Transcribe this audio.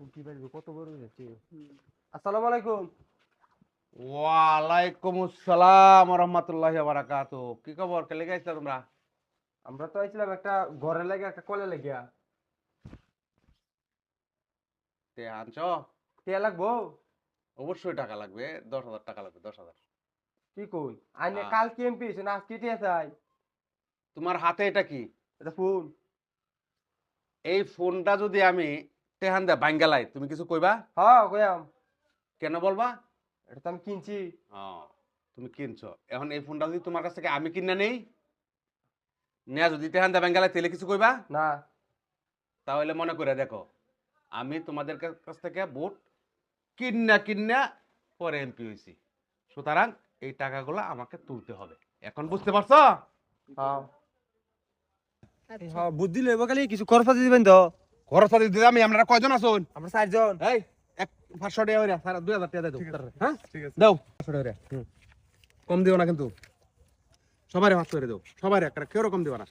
উঠি পারবে কত বড় হয়েছে। আসসালামু আলাইকুম। ওয়ালাইকুম আসসালাম ওয়া রাহমাতুল্লাহি ওয়া বারাকাতুহু। কি খবর? কে লেগে আইছো তোমরা? আমরা তো আইছিলাম একটা ঘরে লাগে একটা কলে লাগিয়া। তে আনছো? টিয়া লাগবো? অবশ্যই টাকা লাগবে। 10,000 টাকা লাগবে, 10,000। কি কই? আইনে হ্যাঁ। কাল কেমপি হইছে না আজকে টিয়া চাই? তোমার হাতে এটা কি? এটা ফোন। এই ফোনটা যদি আমি টেহান দে বাঙ্গালাই, তুমি কিছু কইবা? হ্যাঁ কইয়াম। কেন বলবা? এটা তো আমি কিনছি। তুমি কিনছো। এখন এই ফোনটা যদি তোমার কাছ থেকে আমি কিনা নেই, নেয়া যদি টেহান দে বাঙ্গালাই তাহলে কিছু কইবা? না। তাহলে মনে করে দেখো, আমি তোমাদের কাছ থেকে ভোট কিন্না কিন্না পরে এমপি হইছি। সুতরাং এই টাকাগুলো আমাকে তুলতে হবে। এখন বুঝতে পারছো? হ্যাঁ। হ্যাঁ বুদ্ধি লইব খালি কিছু খরচ দিবেন তো। খরচ পাতি দিতে আমি আপনারা কয়জন আছেন? আমরা চারজন। এই এক 500 টাকা হইরা সারা 2000 টাকা দাও। হ্যাঁ ঠিক আছে। দাও 500 টাকা হইরা। কম দিও না কিন্তু। সবারে 500 করে দাও। সবারে একটা কেউ রকম দিও না।